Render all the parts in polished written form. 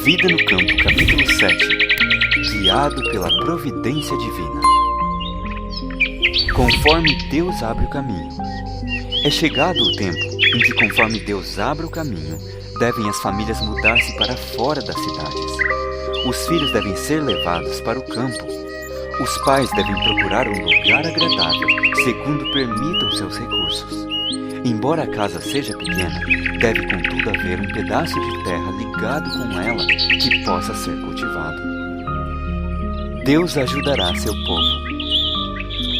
Vida no Campo, capítulo 7. Guiado pela providência divina. Conforme Deus abre o caminho. É chegado o tempo em que, conforme Deus abre o caminho, devem as famílias mudar-se para fora das cidades. Os filhos devem ser levados para o campo. Os pais devem procurar um lugar agradável, segundo permitam seus recursos. Embora a casa seja pequena, deve contudo haver um pedaço de terra ligado com ela que possa ser cultivado. Deus ajudará seu povo.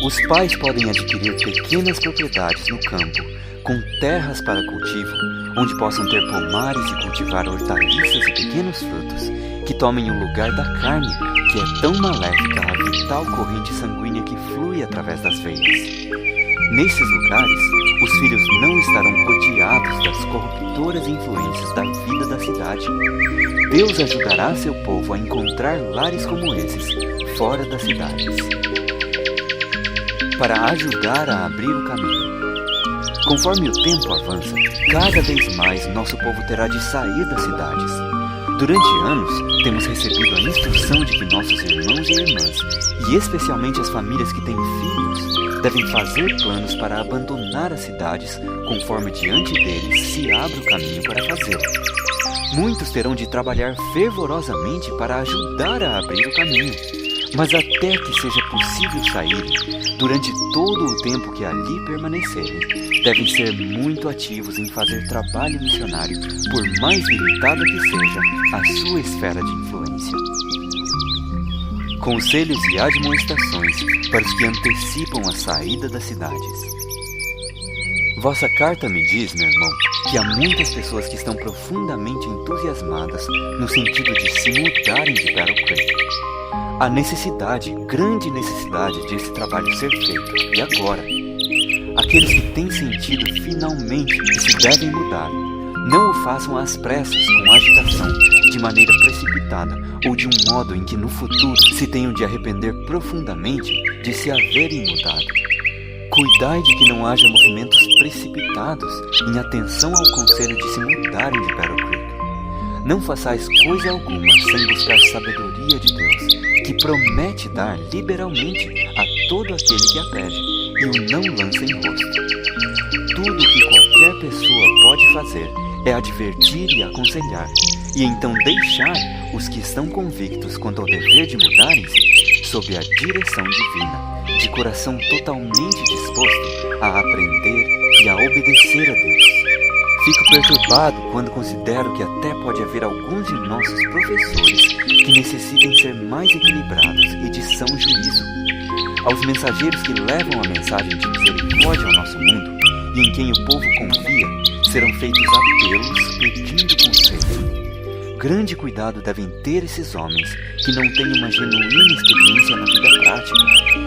Os pais podem adquirir pequenas propriedades no campo, com terras para cultivo, onde possam ter pomares e cultivar hortaliças e pequenos frutos, que tomem o lugar da carne, que é tão maléfica à vital corrente sanguínea que flui através das veias. Nesses lugares, os filhos não estarão rodeados das corruptoras influências da vida da cidade. Deus ajudará seu povo a encontrar lares como esses, fora das cidades, para ajudar a abrir o caminho. Conforme o tempo avança, cada vez mais nosso povo terá de sair das cidades. Durante anos, temos recebido a instrução de que nossos irmãos e irmãs, e especialmente as famílias que têm filhos, devem fazer planos para abandonar as cidades, conforme diante deles se abre o caminho para fazê-lo. Muitos terão de trabalhar fervorosamente para ajudar a abrir o caminho, mas até que seja possível saírem, durante todo o tempo que ali permanecerem, devem ser muito ativos em fazer trabalho missionário, por mais limitada que seja a sua esfera de influência. Conselhos e admoestações para os que antecipam a saída das cidades. Vossa carta me diz, meu irmão, que há muitas pessoas que estão profundamente entusiasmadas no sentido de se mudarem de Battle Creek. Há necessidade, grande necessidade de esse trabalho ser feito, e agora. Aqueles que têm sentido finalmente que se devem mudar, não o façam às pressas, com agitação, de maneira precipitada ou de um modo em que no futuro se tenham de arrepender profundamente de se haverem mudado. Cuidai de que não haja movimentos precipitados em atenção ao conselho de se mudarem de Battle Creek. Não façais coisa alguma sem buscar sabedoria de Deus, que promete dar liberalmente a todo aquele que a pede, e o não lança em rosto. Tudo o que qualquer pessoa pode fazer é advertir e aconselhar, e então deixar os que estão convictos quanto ao dever de mudarem-se sob a direção divina, de coração totalmente disposto a aprender e a obedecer a Deus. Fico perturbado quando considero que até pode haver alguns de nossos professores que necessitem ser mais equilibrados e de são juízo. Aos mensageiros que levam a mensagem de misericórdia ao nosso mundo e em quem o povo confia, serão feitos apelos pedindo conselho. Grande cuidado devem ter esses homens que não têm uma genuína experiência na vida prática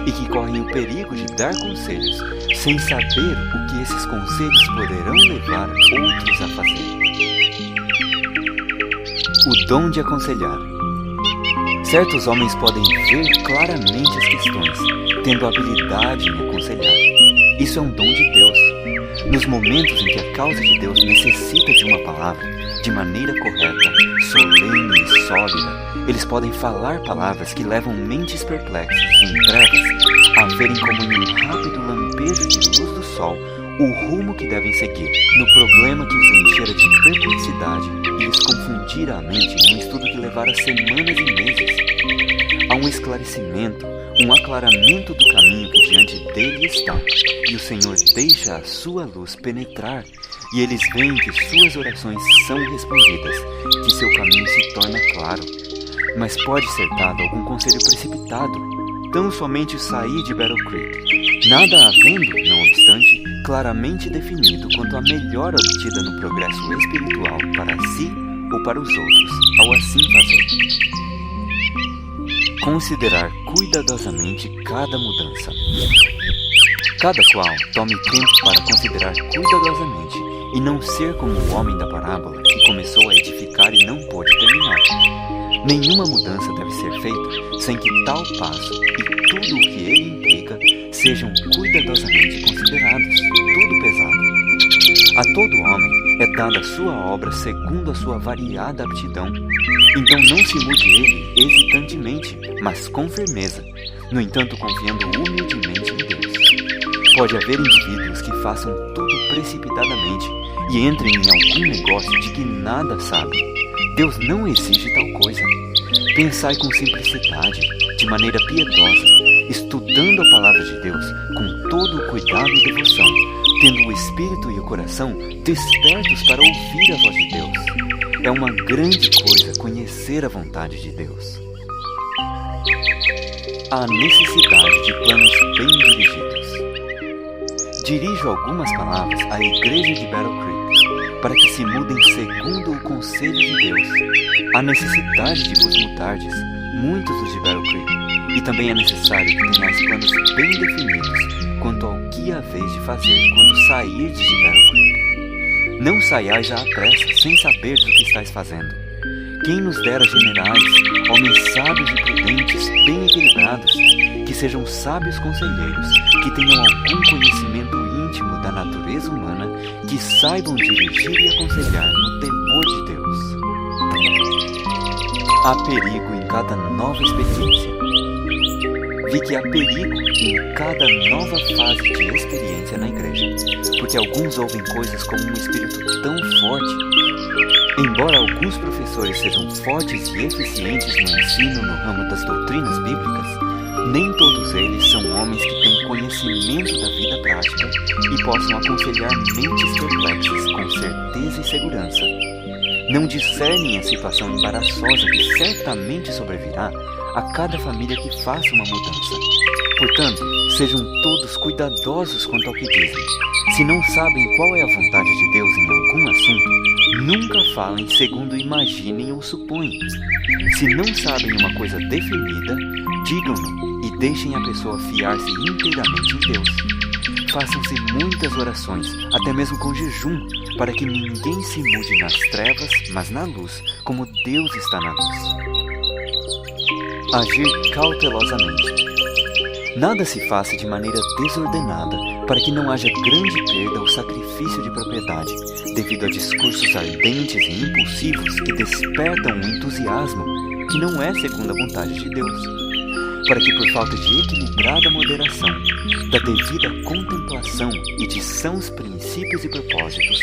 e que correm o perigo de dar conselhos sem saber o que esses conselhos poderão levar outros a fazer. O dom de aconselhar. Certos homens podem ver claramente as questões, tendo habilidade em aconselhar. Isso é um dom de Deus. Nos momentos em que a causa de Deus necessita de uma palavra, de maneira correta, solene e sólida, eles podem falar palavras que levam mentes perplexas e em trevas a verem como em um rápido lampejo de luz do sol o rumo que devem seguir, no problema que os enchera de perplexidade e lhes confundira a mente num estudo que levara semanas e meses. Há um esclarecimento, um aclaramento do caminho que diante dele está, e o Senhor deixa a sua luz penetrar, e eles veem que suas orações são respondidas, que seu caminho se torna claro. Mas pode ser dado algum conselho precipitado, tão somente sair de Battle Creek, nada havendo, não obstante, claramente definido quanto à melhora obtida no progresso espiritual para si ou para os outros, ao assim fazer. Considerar cuidadosamente cada mudança. Cada qual tome tempo para considerar cuidadosamente e não ser como o homem da parábola que começou a edificar e não pôde terminar. Nenhuma mudança deve ser feita sem que tal passo e tudo o que ele implica sejam cuidadosamente considerados, tudo pesado. A todo homem é dada a sua obra segundo a sua variada aptidão. Então não se mude ele hesitantemente, mas com firmeza, no entanto confiando humildemente em Deus. Pode haver indivíduos que façam tudo precipitadamente e entrem em algum negócio de que nada sabem. Deus não exige tal coisa. Pensai com simplicidade, de maneira piedosa, estudando a palavra de Deus com todo o cuidado e devoção, tendo o espírito e o coração despertos para ouvir a voz de Deus. É uma grande coisa conhecer a vontade de Deus. A necessidade de planos bem dirigidos. Dirijo algumas palavras à igreja de Battle Creek, para que se mudem segundo o conselho de Deus. Há necessidade de vos mudardes, muitos dos de Battle Creek, e também é necessário que tenhais planos bem definidos quanto ao que haveis de fazer quando sairdes de Battle Creek. Não saiais à pressa, sem saberdes o que estáis fazendo. Quem nos dera generais, homens sábios e prudentes, bem equilibrados, que sejam sábios conselheiros, que tenham algum conhecimento íntimo da natureza humana, que saibam dirigir e aconselhar no temor de Deus. Há perigo em cada nova experiência. Vi que há perigo em cada nova fase de experiência na igreja, porque alguns ouvem coisas como um espírito tão forte. Embora alguns professores sejam fortes e eficientes no ensino no ramo das doutrinas bíblicas, nem todos eles são homens que têm conhecimento da vida prática e possam aconselhar mentes perplexas com certeza e segurança. Não discernem a situação embaraçosa que certamente sobrevirá a cada família que faça uma mudança. Portanto, sejam todos cuidadosos quanto ao que dizem. Se não sabem qual é a vontade de Deus em algum assunto, nunca falem segundo imaginem ou supõem. Se não sabem uma coisa definida, digam-no e deixem a pessoa fiar-se inteiramente em Deus. Façam-se muitas orações, até mesmo com jejum, para que ninguém se mude nas trevas, mas na luz, como Deus está na luz. Agir cautelosamente. Nada se faça de maneira desordenada, para que não haja grande perda ou sacrifício de propriedade, devido a discursos ardentes e impulsivos que despertam um entusiasmo que não é segundo a vontade de Deus. Para que por falta de equilibrada moderação, da devida contemplação e de sãos princípios e propósitos,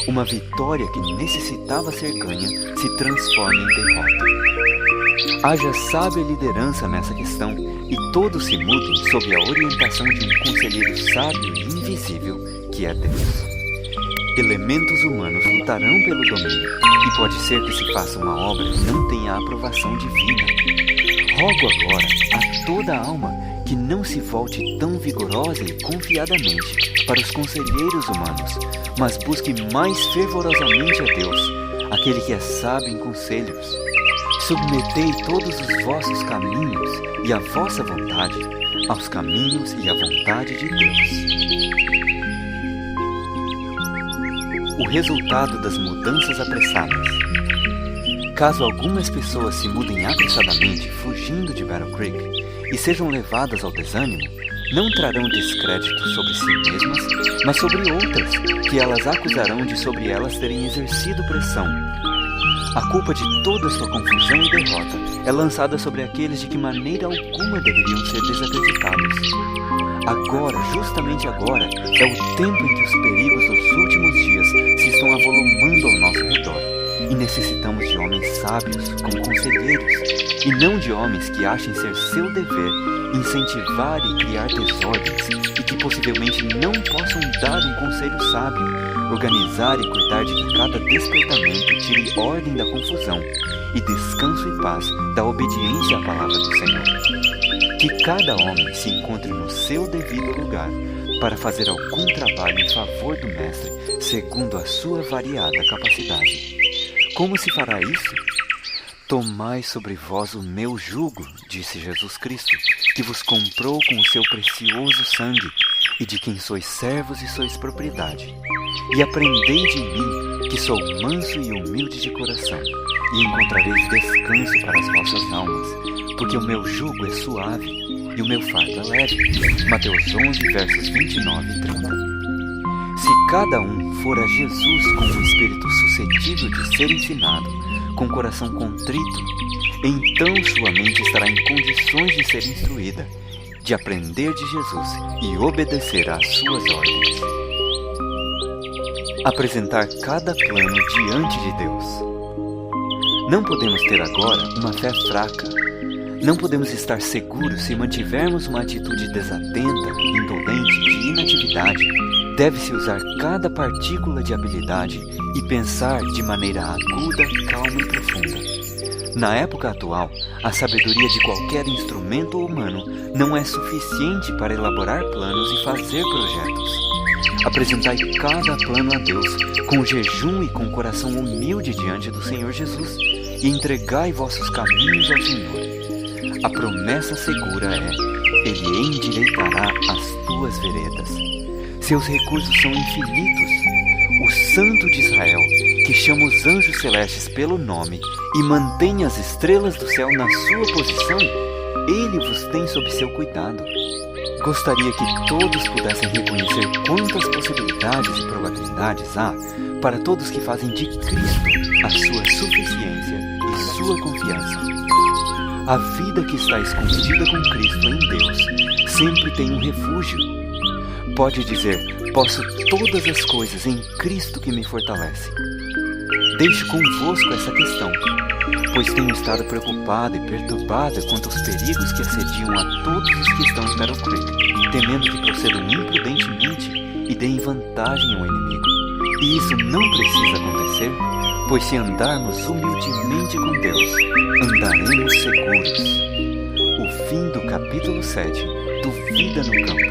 uma vitória que necessitava ser ganha se transforme em derrota. Haja sábia liderança nessa questão e todos se mudem sob a orientação de um conselheiro sábio e invisível, que é Deus. Elementos humanos lutarão pelo domínio e pode ser que se faça uma obra que não tenha a aprovação divina. Rogo agora a toda alma que não se volte tão vigorosa e confiadamente para os conselheiros humanos, mas busque mais fervorosamente a Deus, aquele que é sábio em conselhos. Submetei todos os vossos caminhos e a vossa vontade aos caminhos e à vontade de Deus. O resultado das mudanças apressadas. Caso algumas pessoas se mudem apressadamente fugindo de Battle Creek e sejam levadas ao desânimo, não trarão descrédito sobre si mesmas, mas sobre outras, que elas acusarão de sobre elas terem exercido pressão. A culpa de toda sua confusão e derrota é lançada sobre aqueles de que maneira alguma deveriam ser desacreditados. Agora, justamente agora, é o tempo em que os perigos dos últimos dias se estão avolumando ao nosso redor, e necessitamos de homens sábios como conselheiros, e não de homens que achem ser seu dever incentivar e criar desordens e que possivelmente não possam dar um conselho sábio, organizar e cuidar de que cada despertamento tire ordem da confusão e descanso e paz da obediência à palavra do Senhor. Que cada homem se encontre no seu devido lugar para fazer algum trabalho em favor do Mestre, segundo a sua variada capacidade. Como se fará isso? Tomai sobre vós o meu jugo, disse Jesus Cristo, que vos comprou com o seu precioso sangue, e de quem sois servos e sois propriedade. E aprendei de mim, que sou manso e humilde de coração, e encontrareis descanso para as vossas almas, porque o meu jugo é suave e o meu fardo é leve. Mateus 11, versos 29 e 30. Se cada um for a Jesus com um espírito suscetível de ser ensinado, com coração contrito, então sua mente estará em condições de ser instruída, de aprender de Jesus e obedecer às suas ordens. Apresentar cada plano diante de Deus. Não podemos ter agora uma fé fraca. Não podemos estar seguros se mantivermos uma atitude desatenta, indolente, de inatividade. Deve-se usar cada partícula de habilidade e pensar de maneira aguda, calma e profunda. Na época atual, a sabedoria de qualquer instrumento humano não é suficiente para elaborar planos e fazer projetos. Apresentai cada plano a Deus, com jejum e com coração humilde diante do Senhor Jesus, e entregai vossos caminhos ao Senhor. A promessa segura é: Ele endireitará as tuas veredas. Seus recursos são infinitos. O Santo de Israel, que chama os anjos celestes pelo nome e mantém as estrelas do céu na sua posição, Ele vos tem sob seu cuidado. Gostaria que todos pudessem reconhecer quantas possibilidades e probabilidades há para todos que fazem de Cristo a sua suficiência e sua confiança. A vida que está escondida com Cristo em Deus sempre tem um refúgio. Pode dizer: posso todas as coisas em Cristo que me fortalece. Deixo convosco essa questão, pois tenho estado preocupado e perturbado quanto aos perigos que assediam a todos os que estão em Battle Creek, temendo que procedam imprudentemente e deem vantagem ao inimigo. E isso não precisa acontecer, pois se andarmos humildemente com Deus, andaremos seguros. O fim do capítulo 7 do Vida no Campo.